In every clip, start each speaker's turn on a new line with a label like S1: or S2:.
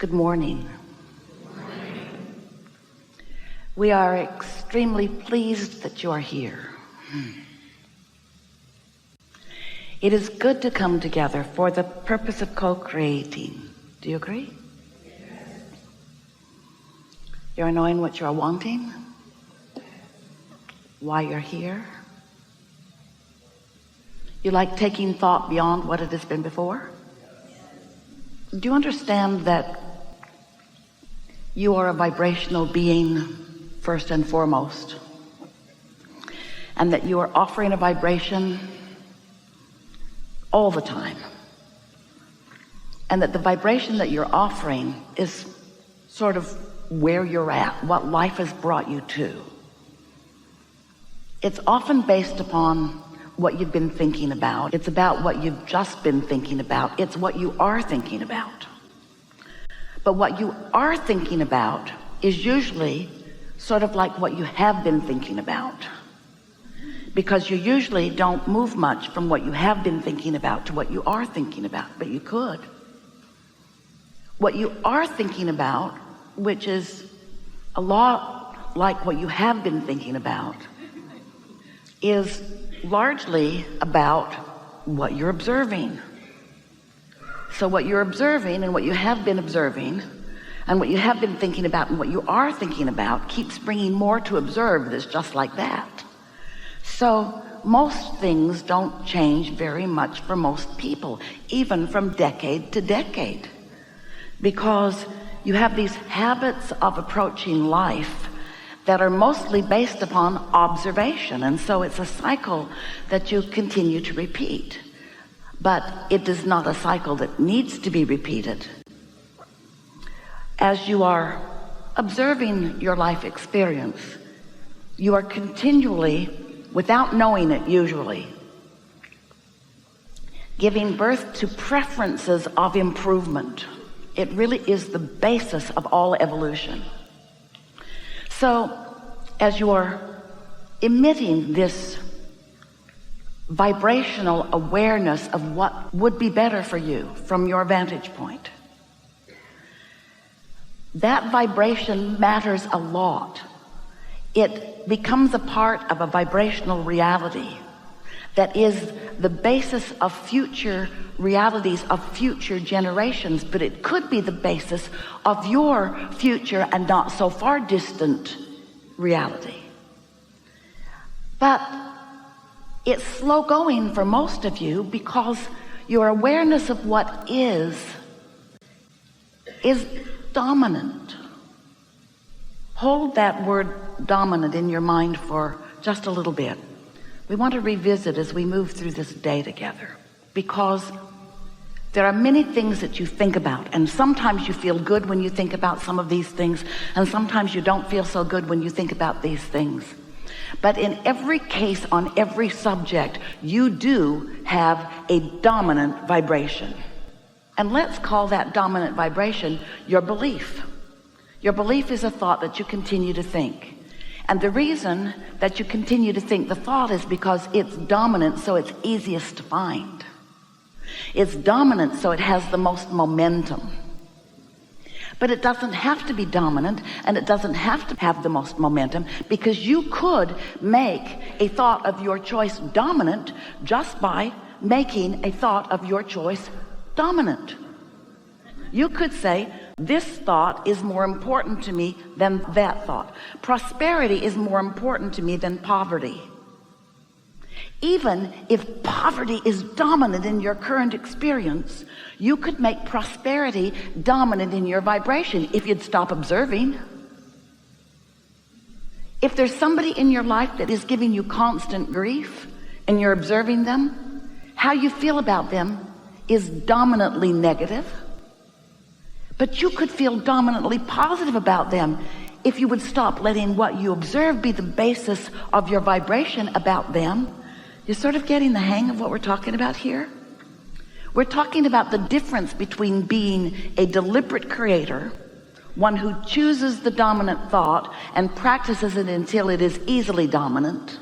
S1: Good morning. We are extremely pleased that you are here. It is good to come together for the purpose of co-creating. Do you agree? Yes. You're knowing what you're wanting, why you're here. You like taking thought beyond what it has been before? Do you understand that you are a vibrational being first and foremost, and that you are offering a vibration all the time, and that the vibration that you're offering is sort of where you're at, what life has brought you to? It's often based upon what you've been thinking about. It's about what you've just been thinking about. It's what you are thinking about. But what you are thinking about is usually sort of like what you have been thinking about, because you usually don't move much from what you have been thinking about to what you are thinking about, but you could. What you are thinking about, which is a lot like what you have been thinking about, is largely about what you're observing. So what you're observing and what you have been observing and what you have been thinking about and what you are thinking about keeps bringing more to observe that's just like that. So most things don't change very much for most people, even from decade to decade, because you have these habits of approaching life that are mostly based upon observation, and so it's a cycle that you continue to repeat. But it is not a cycle that needs to be repeated. As you are observing your life experience, you are continually, without knowing it usually, giving birth to preferences of improvement. It really is the basis of all evolution. So as you are emitting this vibrational awareness of what would be better for you from your vantage point, that vibration matters a lot. It becomes a part of a vibrational reality that is the basis of future realities of future generations, but it could be the basis of your future and not so far distant reality. But it's slow going for most of you because your awareness of what is dominant. Hold that word dominant in your mind for just a little bit. We want to revisit as we move through this day together, because there are many things that you think about, and sometimes you feel good when you think about some of these things, and sometimes you don't feel so good when you think about these things. But in every case, on every subject, you do have a dominant vibration. And let's call that dominant vibration your belief. Your belief is a thought that you continue to think. And the reason that you continue to think the thought is because it's dominant, so it's easiest to find. It's dominant, so it has the most momentum. But it doesn't have to be dominant, and it doesn't have to have the most momentum, because you could make a thought of your choice dominant just by making a thought of your choice dominant. You could say, this thought is more important to me than that thought. Prosperity is more important to me than poverty. Even if poverty is dominant in your current experience, you could make prosperity dominant in your vibration if you'd stop observing. If there's somebody in your life that is giving you constant grief and you're observing them, how you feel about them is dominantly negative. But you could feel dominantly positive about them if you would stop letting what you observe be the basis of your vibration about them. You're sort of getting the hang of what we're talking about here. We're talking about the difference between being a deliberate creator, one who chooses the dominant thought and practices it until it is easily dominant,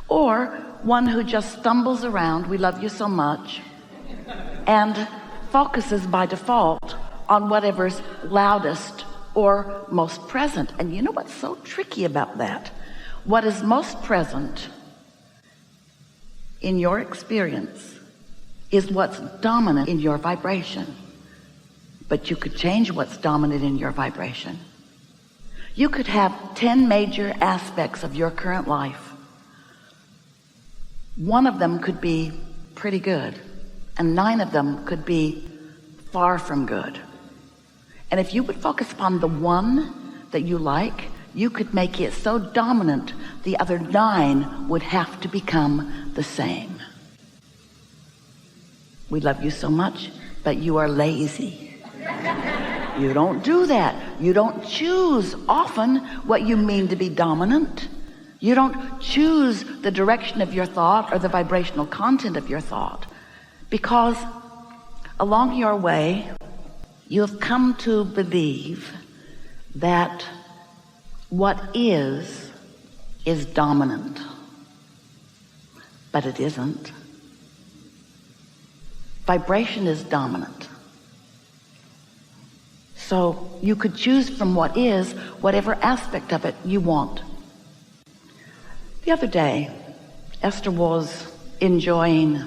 S1: or one who just stumbles around, we love you so much, and focuses by default on whatever's loudest or most present. And you know what's so tricky about that? What is most present in your experience is what's dominant in your vibration. But you could change what's dominant in your vibration. You could have 10 major aspects of your current life. One of them could be pretty good, and 9 of them could be far from good. And if you would focus upon the one that you like, you could make it so dominant the other 9 would have to become the same. We love you so much, but you are lazy. You don't do that. You don't choose often what you mean to be dominant. You don't choose the direction of your thought or the vibrational content of your thought, because along your way you have come to believe that what is dominant, but it isn't. Vibration is dominant. So you could choose from what is whatever aspect of it you want. The other day, Esther was enjoying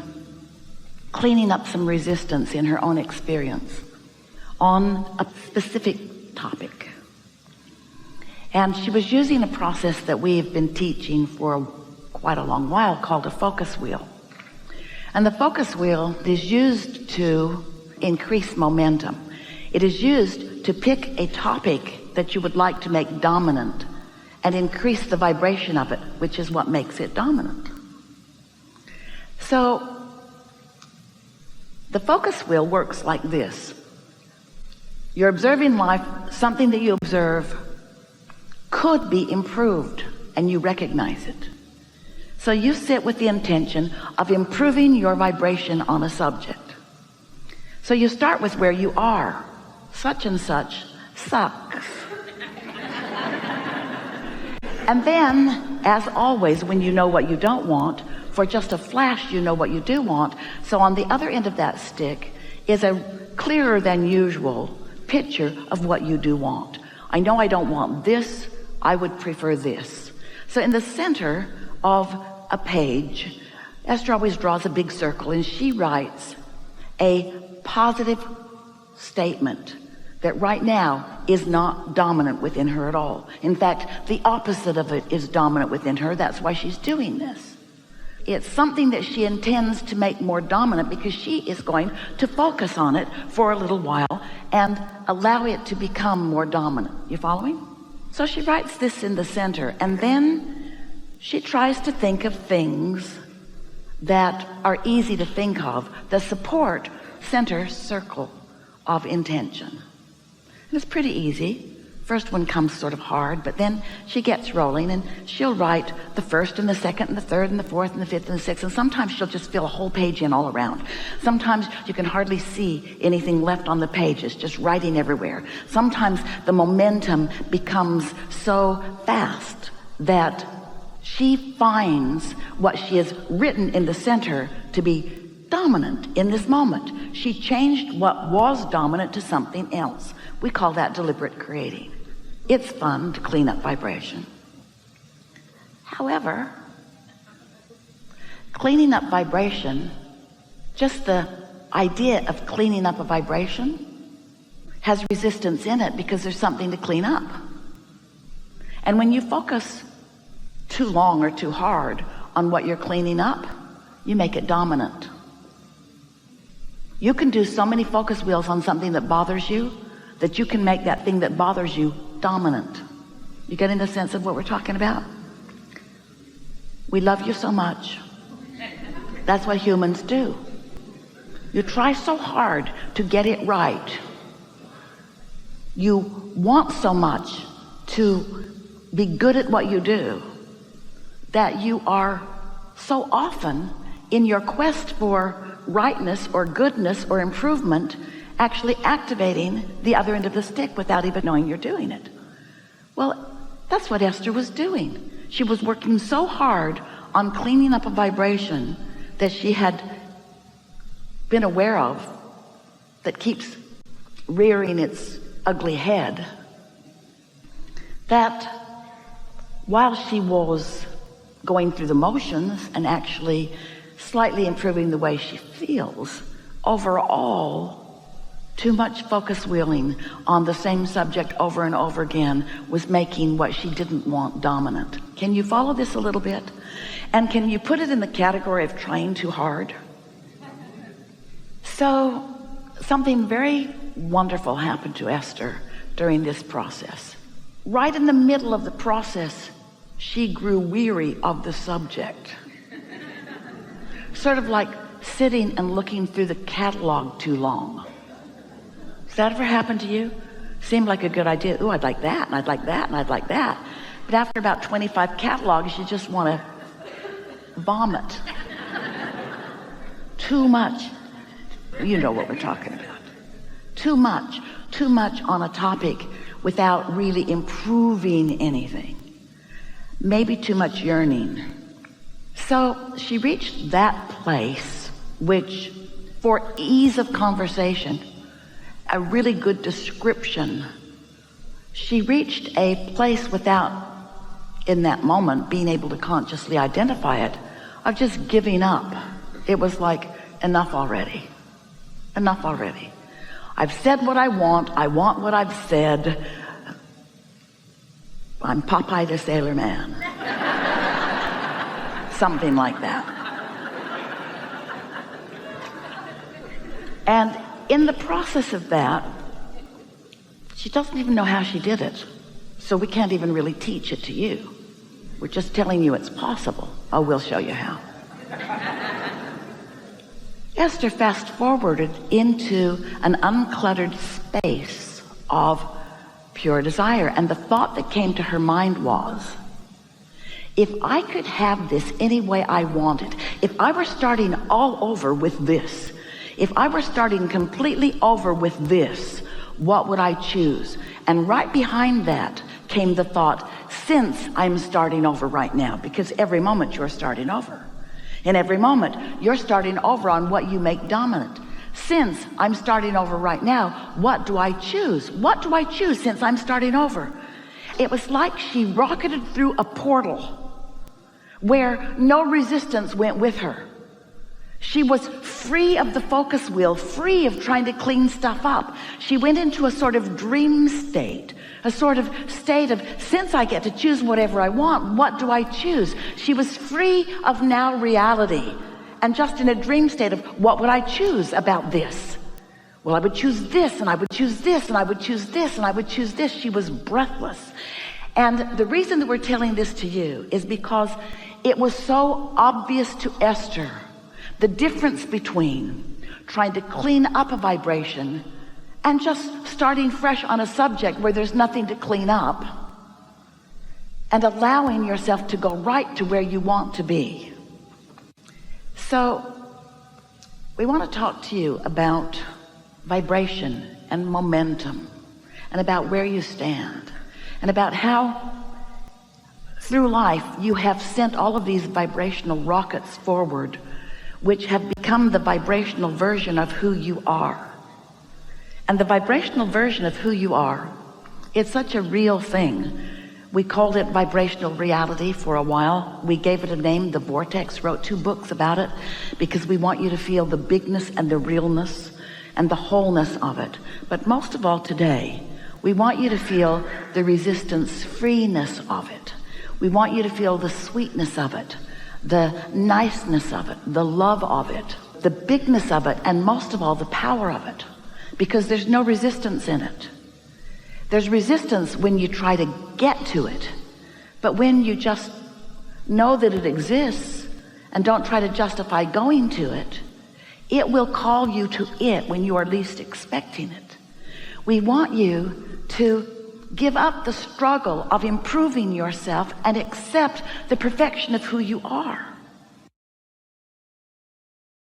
S1: cleaning up some resistance in her own experience on a specific topic. And she was using a process that we've been teaching for quite a long while called a focus wheel. And the focus wheel is used to increase momentum. It is used to pick a topic that you would like to make dominant and increase the vibration of it, which is what makes it dominant. So the focus wheel works like this. You're observing life, something that you observe could be improved, and you recognize it. So you sit with the intention of improving your vibration on a subject. So you start with where you are. Such and such sucks. And then, as always, when you know what you don't want, for just a flash you know what you do want. So on the other end of that stick is a clearer than usual picture of what you do want. I know I don't want this, I would prefer this. So in the center of a page, Esther always draws a big circle, and she writes a positive statement that right now is not dominant within her at all. In fact, the opposite of it is dominant within her. That's why she's doing this. It's something that she intends to make more dominant because she is going to focus on it for a little while and allow it to become more dominant. You following? So she writes this in the center, and then she tries to think of things that are easy to think of, the support center circle of intention. And it's pretty easy. First one comes sort of hard, but then she gets rolling, and she'll write the first and the second and the third and the fourth and the fifth and the sixth, and sometimes she'll just fill a whole page in all around. Sometimes you can hardly see anything left on the page. It's just writing everywhere. Sometimes the momentum becomes so fast that she finds what she has written in the center to be dominant in this moment. She changed what was dominant to something else. We call that deliberate creating. It's fun to clean up vibration. However, cleaning up vibration, just the idea of cleaning up a vibration has resistance in it because there's something to clean up. And when you focus too long or too hard on what you're cleaning up, you make it dominant. You can do so many focus wheels on something that bothers you that you can make that thing that bothers you dominant. You getting the sense of what we're talking about? We love you so much. That's what humans do. You try so hard to get it right. You want so much to be good at what you do that you are so often in your quest for rightness or goodness or improvement actually activating the other end of the stick without even knowing you're doing it. Well, that's what Esther was doing. She was working so hard on cleaning up a vibration that she had been aware of that keeps rearing its ugly head, that while she was going through the motions and actually slightly improving the way she feels, overall, too much focus wheeling on the same subject over and over again was making what she didn't want dominant. Can you follow this a little bit? And can you put it in the category of trying too hard? So something very wonderful happened to Esther during this process. Right in the middle of the process, she grew weary of the subject. Sort of like sitting and looking through the catalog too long. Does that ever happen to you? Seemed like a good idea. Ooh, I'd like that, and I'd like that, and I'd like that. But after about 25 catalogs, you just want to vomit. Too much. You know what we're talking about. Too much on a topic without really improving anything. Maybe too much yearning. So she reached that place which, for ease of conversation, a really good description, she reached a place without, in that moment, being able to consciously identify it, of just giving up. It was like, enough already. Enough already. I've said what I want what I've said. I'm Popeye the Sailor Man. Something like that. And in the process of that, she doesn't even know how she did it. So we can't even really teach it to you. We're just telling you it's possible. Oh, we'll show you how. Esther fast forwarded into an uncluttered space of pure desire. And the thought that came to her mind was, if I could have this any way I wanted, if I were starting all over with this, if I were starting completely over with this, what would I choose? And right behind that came the thought, since I'm starting over right now, because every moment you're starting over. In every moment, you're starting over on what you make dominant. Since I'm starting over right now, what do I choose? What do I choose since I'm starting over? It was like she rocketed through a portal where no resistance went with her. She was free of the focus wheel, free of trying to clean stuff up. She went into a sort of dream state, a sort of state of, since I get to choose whatever I want, what do I choose? She was free of now reality and just in a dream state of, what would I choose about this? Well, I would choose this, and I would choose this, and I would choose this, and I would choose this. She was breathless. And the reason that we're telling this to you is because it was so obvious to Esther, the difference between trying to clean up a vibration and just starting fresh on a subject where there's nothing to clean up, and allowing yourself to go right to where you want to be. So we want to talk to you about vibration and momentum, and about where you stand, and about how through life you have sent all of these vibrational rockets forward, which have become the vibrational version of who you are. And the vibrational version of who you are, it's such a real thing. We called it vibrational reality for a while. We gave it a name, The Vortex, wrote 2 books about it, because we want you to feel the bigness and the realness and the wholeness of it. But most of all today, we want you to feel the resistance freeness of it. We want you to feel the sweetness of it, the niceness of it, the love of it, the bigness of it, and most of all, the power of it, because there's no resistance in it. There's resistance when you try to get to it, but when you just know that it exists and don't try to justify going to it, it will call you to it when you are least expecting it. We want you to give up the struggle of improving yourself and accept the perfection of who you are.